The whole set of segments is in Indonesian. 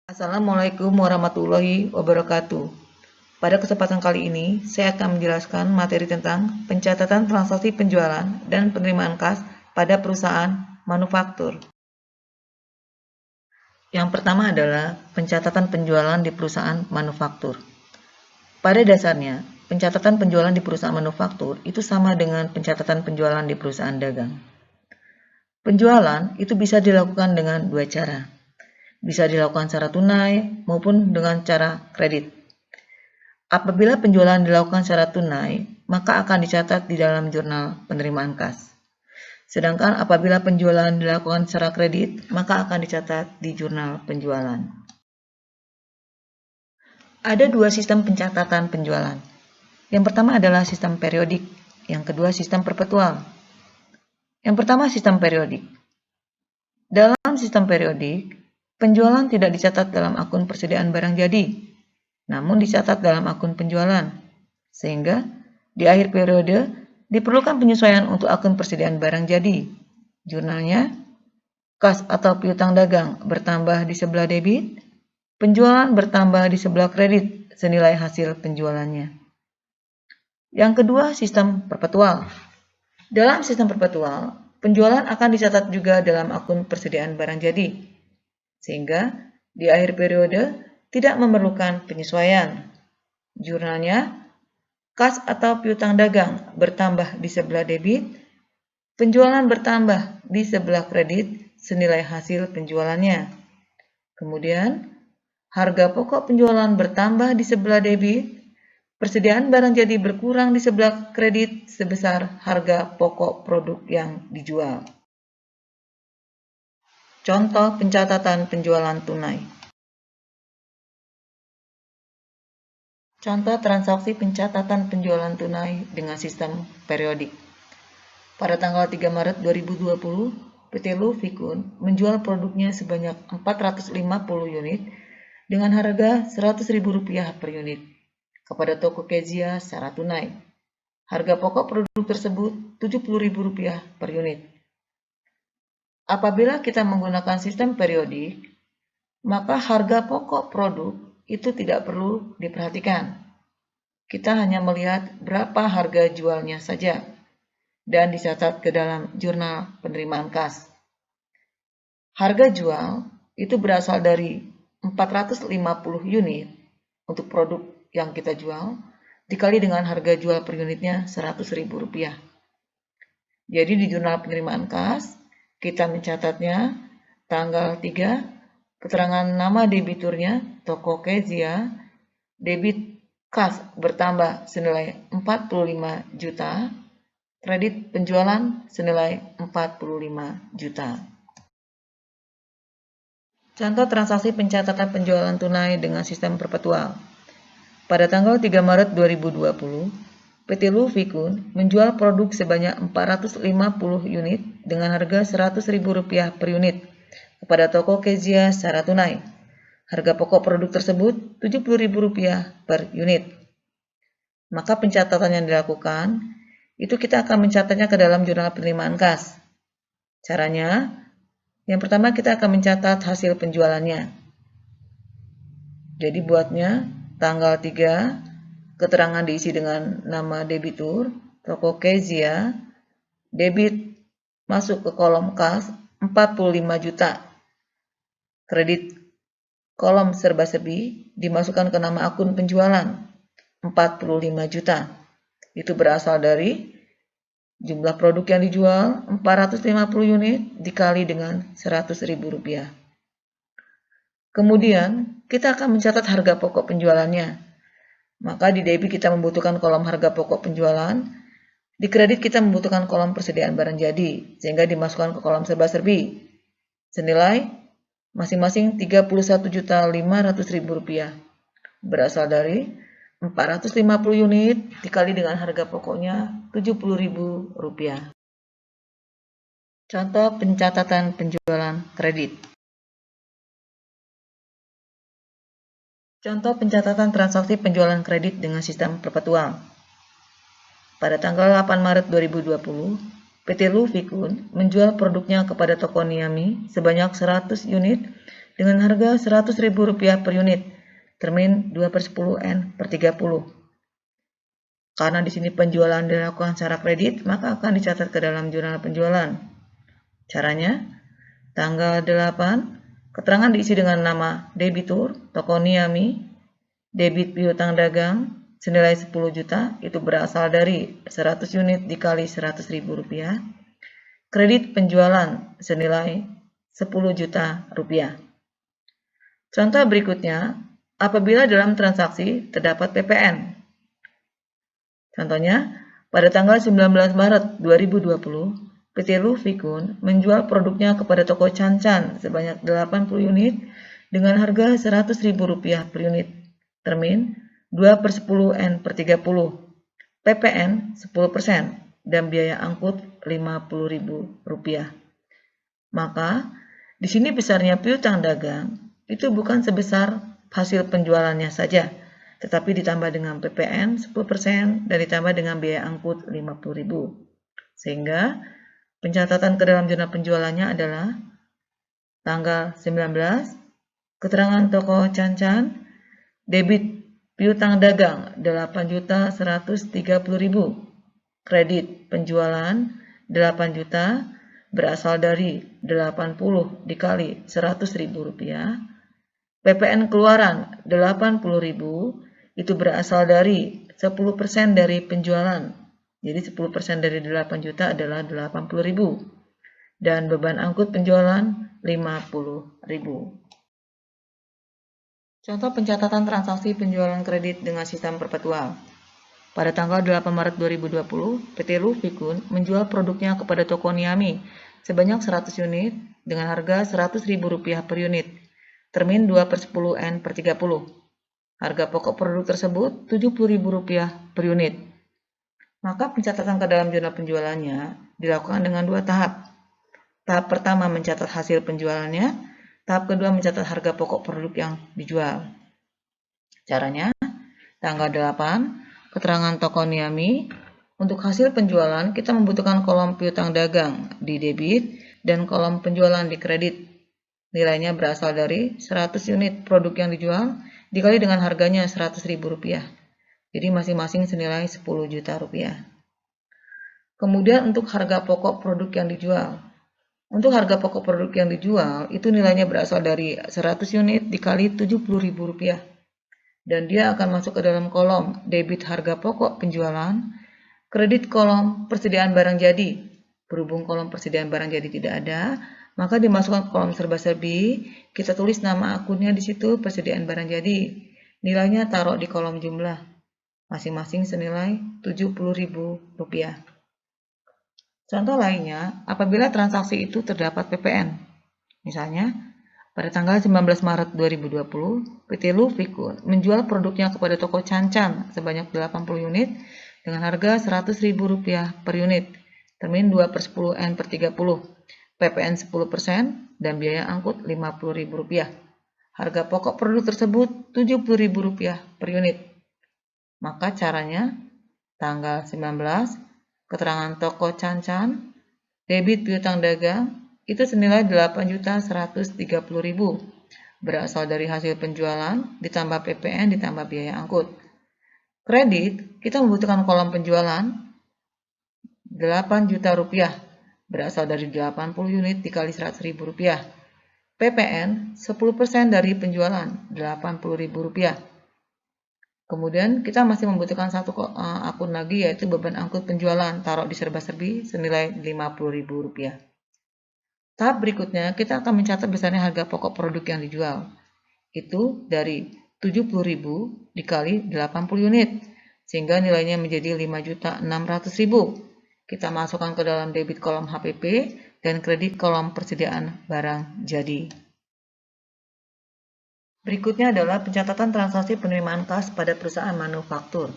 Assalamualaikum warahmatullahi wabarakatuh. Pada kesempatan kali ini, saya akan menjelaskan materi tentang pencatatan transaksi penjualan dan penerimaan kas pada perusahaan manufaktur. Yang pertama adalah pencatatan penjualan di perusahaan manufaktur. Pada dasarnya, pencatatan penjualan di perusahaan manufaktur itu sama dengan pencatatan penjualan di perusahaan dagang. Penjualan itu bisa dilakukan dengan dua cara. Bisa dilakukan secara tunai maupun dengan cara kredit. Apabila penjualan dilakukan secara tunai, maka akan dicatat di dalam jurnal penerimaan kas. Sedangkan apabila penjualan dilakukan secara kredit, maka akan dicatat di jurnal penjualan. Ada dua sistem pencatatan penjualan. Yang pertama adalah sistem periodik, yang kedua sistem perpetual. Yang pertama sistem periodik. Dalam sistem periodik, penjualan tidak dicatat dalam akun persediaan barang jadi, namun dicatat dalam akun penjualan. Sehingga di akhir periode diperlukan penyesuaian untuk akun persediaan barang jadi. Jurnalnya, kas atau piutang dagang bertambah di sebelah debit, penjualan bertambah di sebelah kredit senilai hasil penjualannya. Yang kedua, sistem perpetual. Dalam sistem perpetual, penjualan akan dicatat juga dalam akun persediaan barang jadi, sehingga di akhir periode tidak memerlukan penyesuaian. Jurnalnya, kas atau piutang dagang bertambah di sebelah debit, penjualan bertambah di sebelah kredit senilai hasil penjualannya. Kemudian, harga pokok penjualan bertambah di sebelah debit, persediaan barang jadi berkurang di sebelah kredit sebesar harga pokok produk yang dijual. Contoh pencatatan penjualan tunai. Contoh transaksi pencatatan penjualan tunai dengan sistem periodik. Pada tanggal 3 Maret 2020, PT Lufikun menjual produknya sebanyak 450 unit dengan harga Rp100.000 per unit kepada toko Kezia secara tunai. Harga pokok produk tersebut Rp70.000 per unit. Apabila kita menggunakan sistem periodik, maka harga pokok produk itu tidak perlu diperhatikan. Kita hanya melihat berapa harga jualnya saja dan dicatat ke dalam jurnal penerimaan kas. Harga jual itu berasal dari 450 unit untuk produk yang kita jual dikali dengan harga jual per unitnya Rp100.000. Jadi di jurnal penerimaan kas kita mencatatnya tanggal 3, keterangan nama debiturnya toko Kezia, debit kas bertambah senilai 45 juta, kredit penjualan senilai 45 juta. Contoh transaksi pencatatan penjualan tunai dengan sistem perpetual. Pada tanggal 3 Maret 2020, PT Lufikun menjual produk sebanyak 450 unit dengan harga Rp100.000 per unit kepada toko Kezia secara tunai. Harga pokok produk tersebut Rp70.000 per unit. Maka pencatatan yang dilakukan, itu kita akan mencatatnya ke dalam jurnal penerimaan kas. Caranya, yang pertama kita akan mencatat hasil penjualannya. Jadi buatnya tanggal 3, keterangan diisi dengan nama debitur, toko Kezia, debit masuk ke kolom kas 45 juta. Kredit kolom serba-serbi dimasukkan ke nama akun penjualan 45 juta. Itu berasal dari jumlah produk yang dijual 450 unit dikali dengan Rp100.000. Kemudian kita akan mencatat harga pokok penjualannya. Maka di debit kita membutuhkan kolom harga pokok penjualan, di kredit kita membutuhkan kolom persediaan barang jadi, sehingga dimasukkan ke kolom serba-serbi. Senilai masing-masing Rp31.500.000. Berasal dari 450 unit dikali dengan harga pokoknya Rp70.000. Contoh pencatatan penjualan kredit. Contoh pencatatan transaksi penjualan kredit dengan sistem perpetual. Pada tanggal 8 Maret 2020, PT Lufikun menjual produknya kepada toko Niami sebanyak 100 unit dengan harga Rp100.000 per unit, termin 2/10N/30. Karena di sini penjualan dilakukan secara kredit, maka akan dicatat ke dalam jurnal penjualan. Caranya, tanggal 8, keterangan diisi dengan nama debitur, toko Niami, debit piutang dagang, senilai 10 juta, itu berasal dari 100 unit dikali Rp100.000, kredit penjualan senilai 10 juta rupiah. Contoh berikutnya, apabila dalam transaksi terdapat PPN. Contohnya, pada tanggal 19 Maret 2020, PT Lufikun menjual produknya kepada toko Cancan sebanyak 80 unit dengan harga Rp100.000 per unit, termin 2/10N/30, PPN 10%, dan biaya angkut Rp50.000. Maka, di sini besarnya piutang dagang itu bukan sebesar hasil penjualannya saja, tetapi ditambah dengan PPN 10% dan ditambah dengan biaya angkut Rp50.000. Sehingga pencatatan ke dalam jurnal penjualannya adalah tanggal 19, keterangan toko Cancan, debit piutang dagang Rp8.130.000, kredit penjualan 8 juta berasal dari 80 dikali Rp100.000, PPN keluaran 80.000 itu berasal dari 10% dari penjualan. Jadi 10% dari 8 juta adalah 80.000. Dan beban angkut penjualan 50.000. Contoh pencatatan transaksi penjualan kredit dengan sistem perpetual. Pada tanggal 8 Maret 2020, PT Lufikun menjual produknya kepada toko Niami sebanyak 100 unit dengan harga Rp100.000 per unit, termin 2/10N/30. Harga pokok produk tersebut Rp70.000 per unit. Maka pencatatan ke dalam jurnal penjualannya dilakukan dengan 2 tahap. Tahap pertama mencatat hasil penjualannya, tahap kedua mencatat harga pokok produk yang dijual. Caranya, tanggal 8, keterangan toko Niami. Untuk hasil penjualan, kita membutuhkan kolom piutang dagang di debit dan kolom penjualan di kredit. Nilainya berasal dari 100 unit produk yang dijual dikali dengan harganya Rp100.000. Jadi masing-masing senilai 10 juta rupiah. Kemudian untuk harga pokok produk yang dijual. Untuk harga pokok produk yang dijual itu nilainya berasal dari 100 unit dikali Rp70.000. Dan dia akan masuk ke dalam kolom debit harga pokok penjualan, kredit kolom persediaan barang jadi. Berhubung kolom persediaan barang jadi tidak ada, maka dimasukkan ke kolom serba-serbi, kita tulis nama akunnya di situ, persediaan barang jadi. Nilainya taruh di kolom jumlah, masing-masing senilai Rp70.000. Contoh lainnya, apabila transaksi itu terdapat PPN. Misalnya, pada tanggal 19 Maret 2020, PT Lufikun menjual produknya kepada toko Cancan sebanyak 80 unit dengan harga Rp100.000 per unit, termin 2/10N/30, PPN 10% dan biaya angkut Rp50.000. Harga pokok produk tersebut Rp70.000 per unit. Maka caranya, tanggal 19, keterangan toko Cancan, debit piutang dagang, itu senilai Rp8.130.000, berasal dari hasil penjualan, ditambah PPN, ditambah biaya angkut. Kredit, kita membutuhkan kolom penjualan, Rp8 juta, berasal dari 80 unit dikali Rp100.000. PPN, 10% dari penjualan, Rp80.000. Kemudian kita masih membutuhkan satu akun lagi, yaitu beban angkut penjualan, taruh di serba-serbi senilai Rp50.000. Tahap berikutnya, kita akan mencatat besarnya harga pokok produk yang dijual. Itu dari Rp70.000 dikali 80 unit, sehingga nilainya menjadi Rp5.600.000. Kita masukkan ke dalam debit kolom HPP dan kredit kolom persediaan barang jadi. Berikutnya adalah pencatatan transaksi penerimaan kas pada perusahaan manufaktur.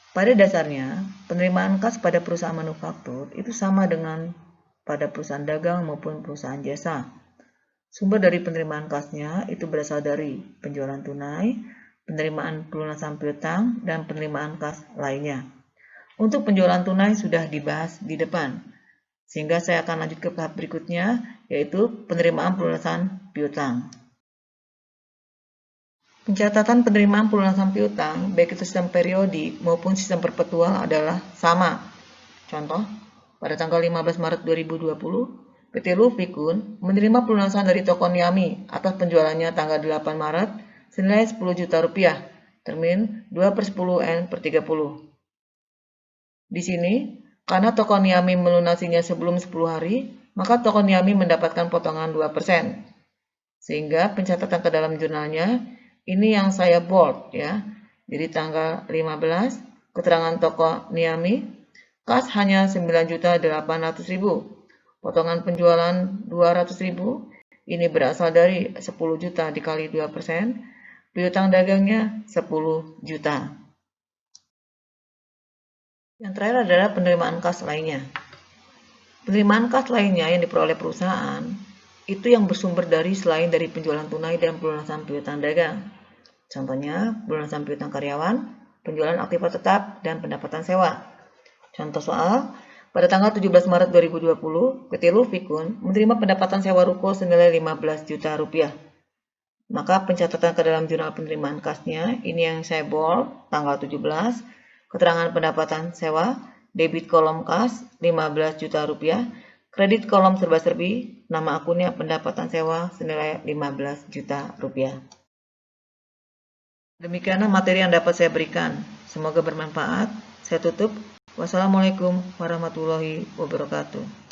Pada dasarnya, penerimaan kas pada perusahaan manufaktur itu sama dengan pada perusahaan dagang maupun perusahaan jasa. Sumber dari penerimaan kasnya itu berasal dari penjualan tunai, penerimaan pelunasan piutang, dan penerimaan kas lainnya. Untuk penjualan tunai sudah dibahas di depan, sehingga saya akan lanjut ke tahap berikutnya, yaitu penerimaan pelunasan piutang. Pencatatan penerimaan pelunasan piutang, baik itu sistem periodik maupun sistem perpetual adalah sama. Contoh, pada tanggal 15 Maret 2020, PT Lufikun menerima pelunasan dari toko Niami atas penjualannya tanggal 8 Maret senilai 10 juta rupiah, termin 2/10N/30. Di sini, karena toko Niami melunasinya sebelum 10 hari, maka toko Niami mendapatkan potongan 2%. Sehingga pencatatan ke dalam jurnalnya, ini yang saya bold ya. Jadi tanggal 15, keterangan toko Niami, kas hanya 9.800.000. Potongan penjualan 200.000, ini berasal dari 10 juta dikali 2%, piutang dagangnya 10 juta. Yang terakhir adalah penerimaan kas lainnya. Penerimaan kas lainnya yang diperoleh perusahaan itu yang bersumber dari selain dari penjualan tunai dan pelunasan piutang dagang. Contohnya, pelunasan piutang karyawan, penjualan aktiva tetap, dan pendapatan sewa. Contoh soal, pada tanggal 17 Maret 2020, PT Lufikun menerima pendapatan sewa ruko senilai 15 juta rupiah. Maka pencatatan ke dalam jurnal penerimaan kasnya, ini yang saya bold, tanggal 17, keterangan pendapatan sewa, debit kolom kas 15 juta rupiah, kredit kolom serba-serbi, nama akunnya pendapatan sewa senilai 15 juta rupiah. Demikianlah materi yang dapat saya berikan. Semoga bermanfaat. Saya tutup. Wassalamualaikum warahmatullahi wabarakatuh.